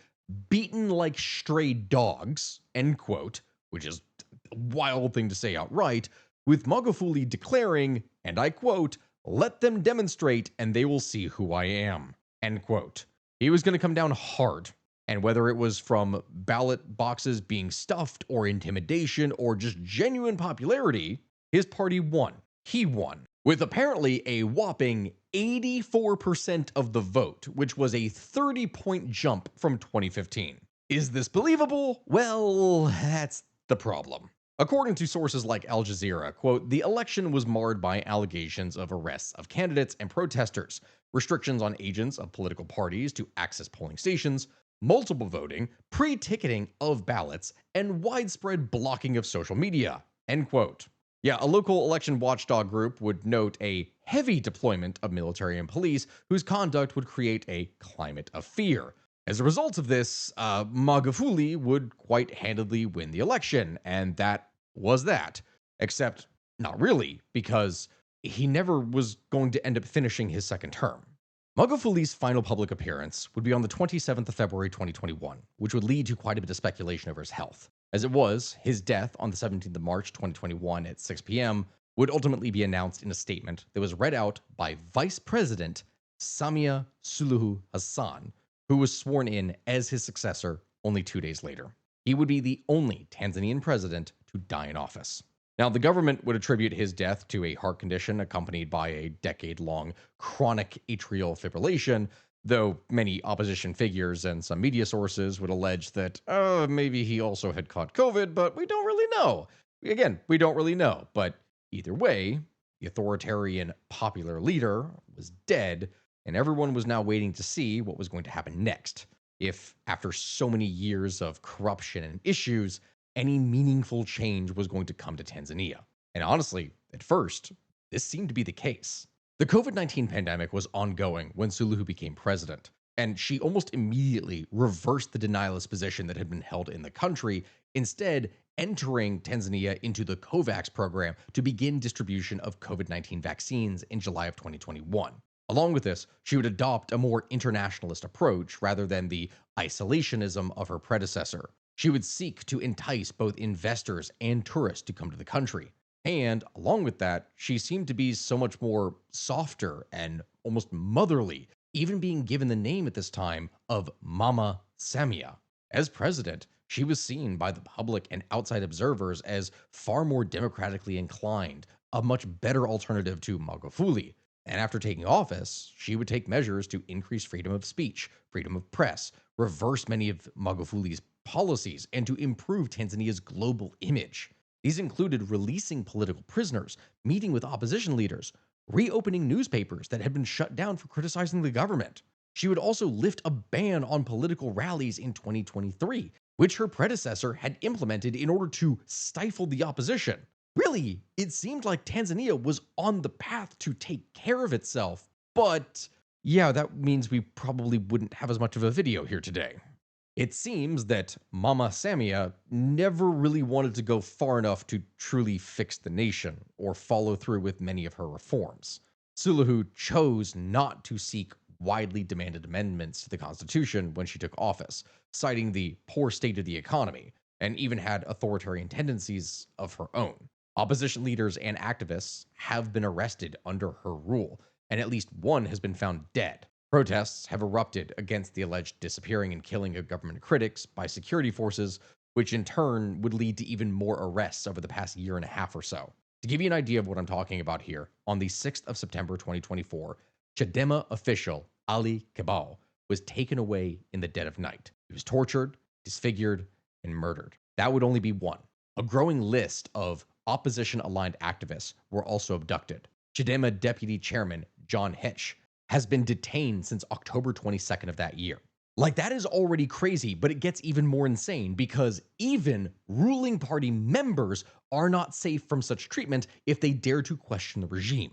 A: beaten like stray dogs, end quote, which is a wild thing to say outright, with Magufuli declaring, and I quote, let them demonstrate and they will see who I am, end quote. He was going to come down hard. And whether it was from ballot boxes being stuffed or intimidation or just genuine popularity, his party won. He won. With apparently a whopping 84% of the vote, which was a 30-point jump from 2015. Is this believable? Well, that's the problem. According to sources like Al Jazeera, quote, the election was marred by allegations of arrests of candidates and protesters, restrictions on agents of political parties to access polling stations, multiple voting, pre-ticketing of ballots, and widespread blocking of social media, end quote. Yeah, a local election watchdog group would note a heavy deployment of military and police whose conduct would create a climate of fear. As a result of this, Magufuli would quite handedly win the election, and that was that. Except, not really, because he never was going to end up finishing his second term. Magufuli's final public appearance would be on the 27th of February 2021, which would lead to quite a bit of speculation over his health. As it was, his death on the 17th of March 2021 at 6 p.m. would ultimately be announced in a statement that was read out by Vice President Samia Suluhu Hassan, who was sworn in as his successor only 2 days later. He would be the only Tanzanian president to die in office. Now, the government would attribute his death to a heart condition accompanied by a decade-long chronic atrial fibrillation, though many opposition figures and some media sources would allege that maybe he also had caught COVID, but we don't really know. Again, we don't really know, but either way, the authoritarian popular leader was dead, and everyone was now waiting to see what was going to happen next. If, after so many years of corruption and issues, any meaningful change was going to come to Tanzania. And honestly, at first, this seemed to be the case. The COVID-19 pandemic was ongoing when Suluhu became president, and she almost immediately reversed the denialist position that had been held in the country, instead entering Tanzania into the COVAX program to begin distribution of COVID-19 vaccines in July of 2021. Along with this, she would adopt a more internationalist approach rather than the isolationism of her predecessor. She would seek to entice both investors and tourists to come to the country. And along with that, she seemed to be so much more softer and almost motherly, even being given the name at this time of Mama Samia. As president, she was seen by the public and outside observers as far more democratically inclined, a much better alternative to Magufuli. And after taking office, she would take measures to increase freedom of speech, freedom of press, reverse many of Magufuli's policies, and to improve Tanzania's global image. These included releasing political prisoners, meeting with opposition leaders, reopening newspapers that had been shut down for criticizing the government. She would also lift a ban on political rallies in 2023, which her predecessor had implemented in order to stifle the opposition. Really, it seemed like Tanzania was on the path to take care of itself, but yeah, that means we probably wouldn't have as much of a video here today. It seems that Mama Samia never really wanted to go far enough to truly fix the nation or follow through with many of her reforms. Suluhu chose not to seek widely demanded amendments to the Constitution when she took office, citing the poor state of the economy, and even had authoritarian tendencies of her own. Opposition leaders and activists have been arrested under her rule, and at least one has been found dead. Protests have erupted against the alleged disappearing and killing of government critics by security forces, which in turn would lead to even more arrests over the past year and a half or so. To give you an idea of what I'm talking about here, on the 6th of September 2024, Chadema official Ali Kibao was taken away in the dead of night. He was tortured, disfigured, and murdered. That would only be one. A growing list of opposition-aligned activists were also abducted. Chadema Deputy Chairman John Hitch has been detained since October 22nd of that year. Like, that is already crazy, but it gets even more insane because even ruling party members are not safe from such treatment if they dare to question the regime.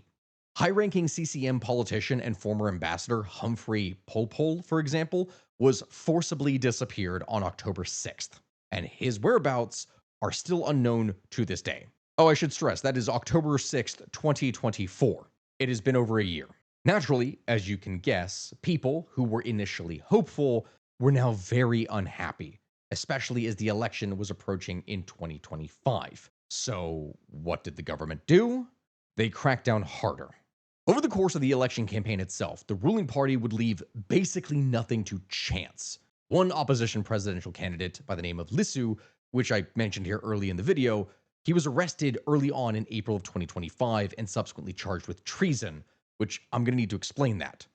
A: High-ranking CCM politician and former ambassador Humphrey Polpol, for example, was forcibly disappeared on October 6th, and his whereabouts are still unknown to this day. Oh, I should stress, that is October 6th, 2024. It has been over a year. Naturally, as you can guess, people who were initially hopeful were now very unhappy, especially as the election was approaching in 2025. So, what did the government do? They cracked down harder. Over the course of the election campaign itself, the ruling party would leave basically nothing to chance. One opposition presidential candidate by the name of Lissu, which I mentioned here early in the video, he was arrested early on in April of 2025 and subsequently charged with treason, which I'm going to need to explain that.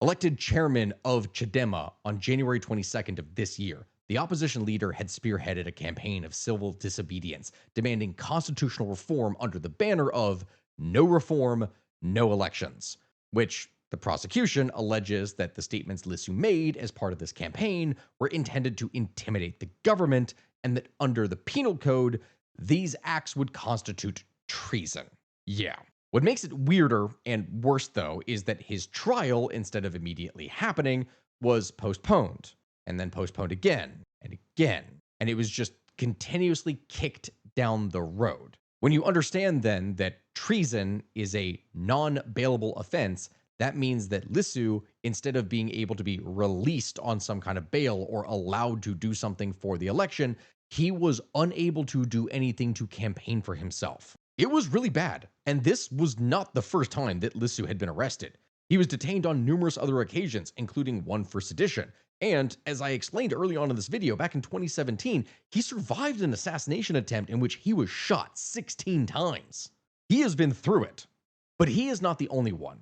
A: Elected chairman of Chadema on January 22nd of this year, the opposition leader had spearheaded a campaign of civil disobedience, demanding constitutional reform under the banner of no reform, no elections, which the prosecution alleges that the statements Lissu made as part of this campaign were intended to intimidate the government and that under the penal code, these acts would constitute treason. Yeah. What makes it weirder and worse, though, is that his trial, instead of immediately happening, was postponed, and then postponed again, and again, and it was just continuously kicked down the road. When you understand, then, that treason is a non-bailable offense, that means that Lissu, instead of being able to be released on some kind of bail or allowed to do something for the election, he was unable to do anything to campaign for himself. It was really bad, and this was not the first time that Lissu had been arrested. He was detained on numerous other occasions, including one for sedition. And as I explained early on in this video, back in 2017, he survived an assassination attempt in which he was shot 16 times. He has been through it. But he is not the only one.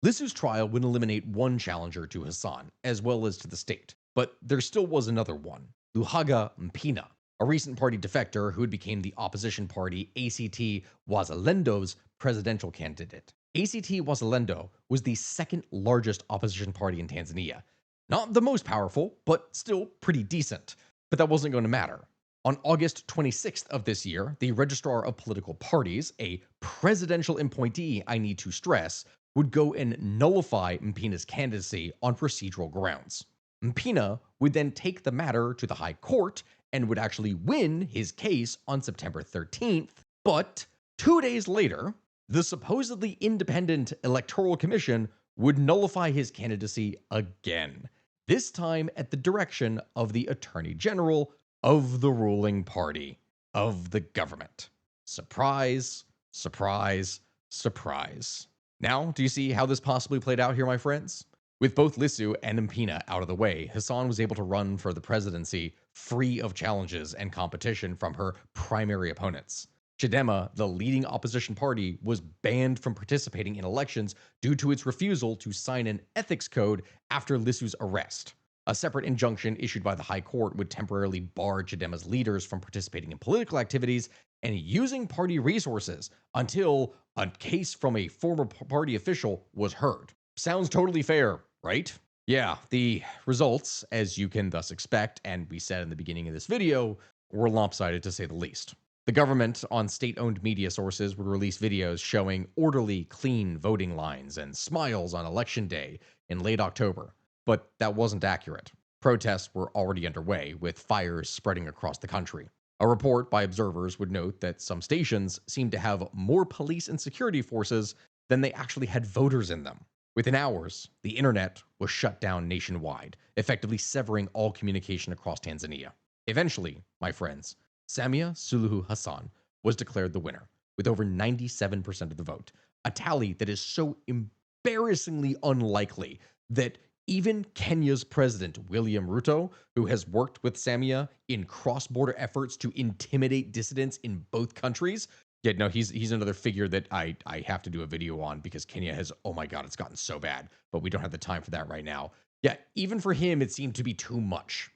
A: Lissu's trial would eliminate one challenger to Hassan, as well as to the state. But there still was another one, Luhaga Mpina, a recent party defector who had become the opposition party ACT Wazalendo's presidential candidate. ACT Wazalendo was the second largest opposition party in Tanzania. Not the most powerful, but still pretty decent. But that wasn't going to matter. On August 26th of this year, the Registrar of Political Parties, a presidential appointee I need to stress, would go and nullify Mpina's candidacy on procedural grounds. Mpina would then take the matter to the High Court and would actually win his case on September 13th. But 2 days later, the supposedly independent Electoral Commission would nullify his candidacy again, this time at the direction of the Attorney General of the ruling party, of the government. Surprise, surprise, surprise. Now, do you see how this possibly played out here, my friends? With both Lissu and Mpina out of the way, Hassan was able to run for the presidency free of challenges and competition from her primary opponents. Chadema, the leading opposition party, was banned from participating in elections due to its refusal to sign an ethics code after Lissu's arrest. A separate injunction issued by the High Court would temporarily bar Chadema's leaders from participating in political activities and using party resources until a case from a former party official was heard. Sounds totally fair, right? Yeah, the results, as you can thus expect, and we said in the beginning of this video, were lopsided to say the least. The government, on state-owned media sources, would release videos showing orderly, clean voting lines and smiles on election day in late October. But that wasn't accurate. Protests were already underway, with fires spreading across the country. A report by observers would note that some stations seemed to have more police and security forces than they actually had voters in them. Within hours, the internet was shut down nationwide, effectively severing all communication across Tanzania. Eventually, my friends, Samia Suluhu Hassan was declared the winner, with over 97% of the vote, a tally that is so embarrassingly unlikely that even Kenya's president, William Ruto, who has worked with Samia in cross-border efforts to intimidate dissidents in both countries, yeah, no, he's another figure that I have to do a video on because Kenya has, oh my God, it's gotten so bad, but we don't have the time for that right now. Yeah, even for him, it seemed to be too much.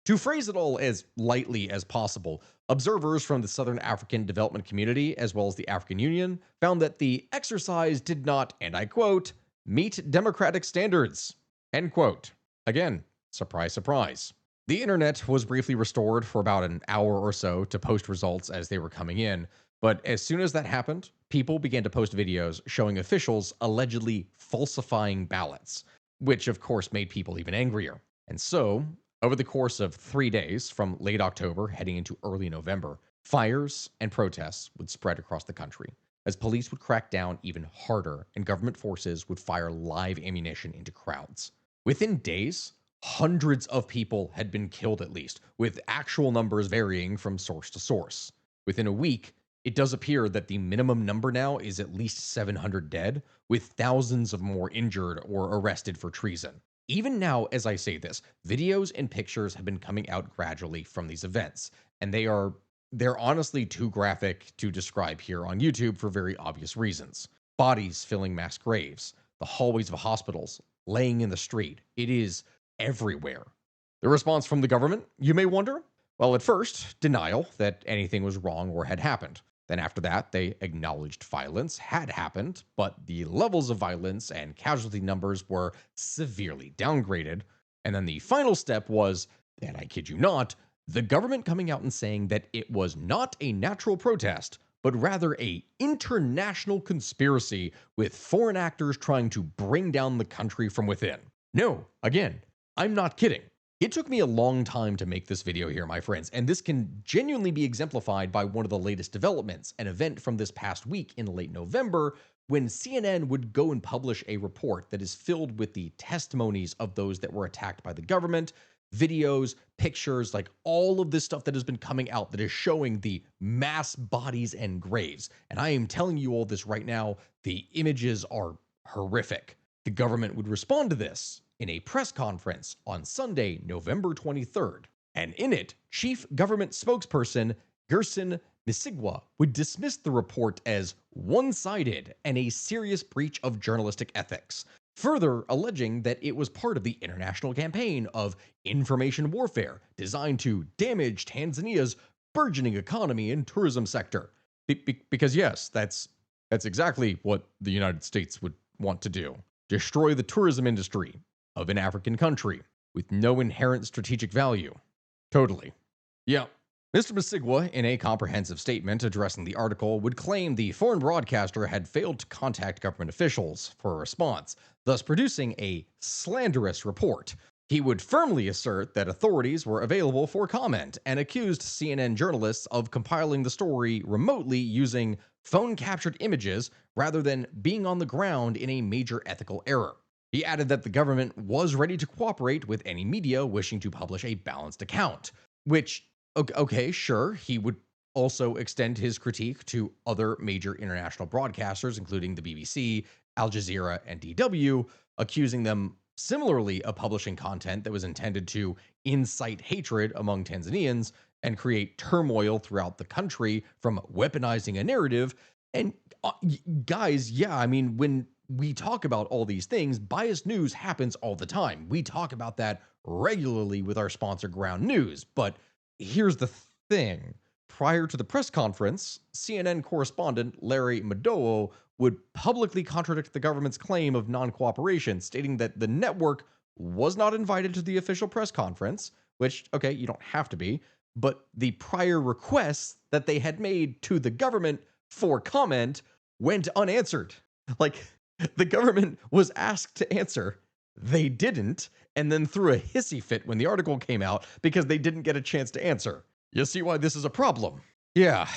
A: To phrase it all as lightly as possible, observers from the Southern African Development Community, as well as the African Union, found that the exercise did not, and I quote, meet democratic standards, end quote. Again, surprise, surprise. The internet was briefly restored for about an hour or so to post results as they were coming in, but as soon as that happened, people began to post videos showing officials allegedly falsifying ballots, which of course made people even angrier. And so, over the course of 3 days, from late October heading into early November, fires and protests would spread across the country as police would crack down even harder and government forces would fire live ammunition into crowds. Within days, hundreds of people had been killed at least, with actual numbers varying from source to source. Within a week, it does appear that the minimum number now is at least 700 dead, with thousands of more injured or arrested for treason. Even now, as I say this, videos and pictures have been coming out gradually from these events, and they're honestly too graphic to describe here on YouTube for very obvious reasons. Bodies filling mass graves, the hallways of hospitals, laying in the street. It is everywhere. The response from the government, you may wonder? Well, at first, denial that anything was wrong or had happened. Then after that, they acknowledged violence had happened, but the levels of violence and casualty numbers were severely downgraded. And then the final step was, and I kid you not, the government coming out and saying that it was not a natural protest, but rather a international conspiracy with foreign actors trying to bring down the country from within. No, again, I'm not kidding. It took me a long time to make this video here, my friends, and this can genuinely be exemplified by one of the latest developments, an event from this past week in late November, when CNN would go and publish a report that is filled with the testimonies of those that were attacked by the government, videos, pictures, like all of this stuff that has been coming out that is showing the mass bodies and graves. And I am telling you all this right now, the images are horrific. The government would respond to this in a press conference on Sunday, November 23rd. And in it, Chief Government Spokesperson Gerson Msigwa would dismiss the report as one-sided and a serious breach of journalistic ethics, further alleging that it was part of the international campaign of information warfare designed to damage Tanzania's burgeoning economy and tourism sector. Because yes, that's exactly what the United States would want to do. Destroy the tourism industry of an African country with no inherent strategic value. Totally. Yeah. Mr. Msigwa, in a comprehensive statement addressing the article, would claim the foreign broadcaster had failed to contact government officials for a response, thus producing a slanderous report. He would firmly assert that authorities were available for comment and accused CNN journalists of compiling the story remotely using phone-captured images rather than being on the ground in a major ethical error. He added that the government was ready to cooperate with any media wishing to publish a balanced account, which, okay, sure, he would also extend his critique to other major international broadcasters, including the BBC, Al Jazeera, and DW, accusing them similarly of publishing content that was intended to incite hatred among Tanzanians and create turmoil throughout the country from weaponizing a narrative. And guys, yeah, I mean, when we talk about all these things, biased news happens all the time. We talk about that regularly with our sponsor, Ground News. But here's the thing. Prior to the press conference, CNN correspondent Larry Madowo would publicly contradict the government's claim of non-cooperation, stating that the network was not invited to the official press conference, which, okay, you don't have to be, but the prior requests that they had made to the government for comment went unanswered. Like, the government was asked to answer, they didn't, and then threw a hissy fit when the article came out because they didn't get a chance to answer. You see why this is a problem? Yeah,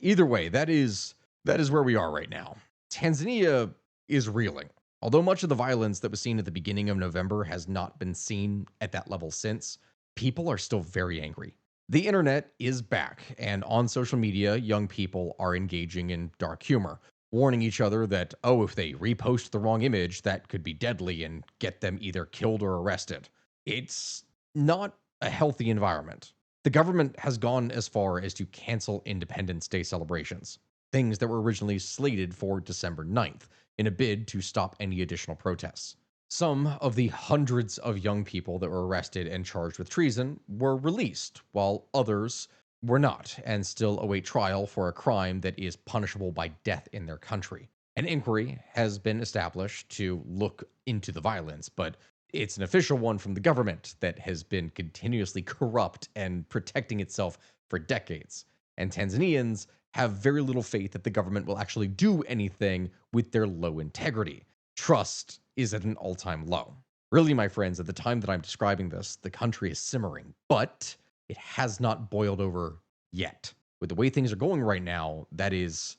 A: either way, that is where we are right now. Tanzania is reeling. Although much of the violence that was seen at the beginning of November has not been seen at that level since, people are still very angry. The internet is back, and on social media, young people are engaging in dark humor, warning each other that, oh, if they repost the wrong image, that could be deadly and get them either killed or arrested. It's not a healthy environment. The government has gone as far as to cancel Independence Day celebrations, things that were originally slated for December 9th, in a bid to stop any additional protests. Some of the hundreds of young people that were arrested and charged with treason were released, while others were not and still await trial for a crime that is punishable by death in their country. An inquiry has been established to look into the violence, but it's an official one from the government that has been continuously corrupt and protecting itself for decades. And Tanzanians have very little faith that the government will actually do anything with their low integrity. Trust is at an all time low. Really, my friends, at the time that I'm describing this, the country is simmering, but it has not boiled over yet. With the way things are going right now, that is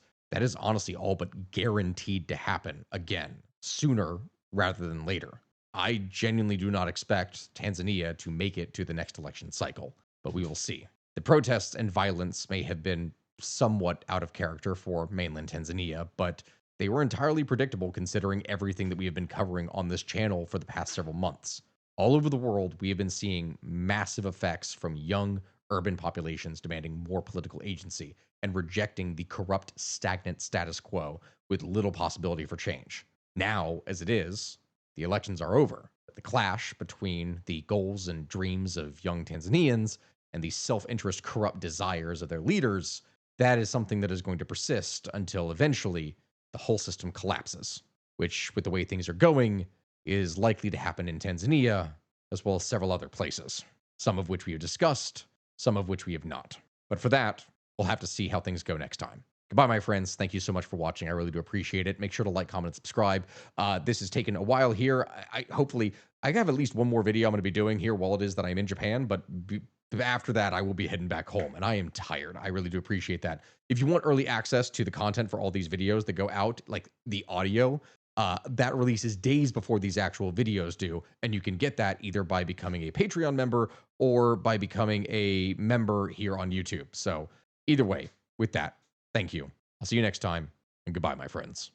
A: honestly all but guaranteed to happen again sooner rather than later. I genuinely do not expect Tanzania to make it to the next election cycle, but we will see. The protests and violence may have been somewhat out of character for mainland Tanzania, but they were entirely predictable considering everything that we have been covering on this channel for the past several months. All over the world, we have been seeing massive effects from young urban populations demanding more political agency and rejecting the corrupt, stagnant status quo with little possibility for change. Now, as it is, the elections are over. The clash between the goals and dreams of young Tanzanians and the self interest, corrupt desires of their leaders, that is something that is going to persist until eventually the whole system collapses, which, with the way things are going, is likely to happen in Tanzania as well as several other places, some of which we have discussed, some of which we have not. But for that, we'll have to see how things go next time. Goodbye, my friends. Thank you so much for watching. I really do appreciate it. Make sure to like, comment, and subscribe. This has taken a while here. Hopefully I have at least one more video I'm going to be doing here while it is that I'm in Japan, but after that, I will be heading back home, and I am tired. I really do appreciate that. If you want early access to the content for all these videos that go out, like the audio, that releases days before these actual videos do, and you can get that either by becoming a Patreon member or by becoming a member here on YouTube. So either way, with that, thank you. I'll see you next time, and goodbye, my friends.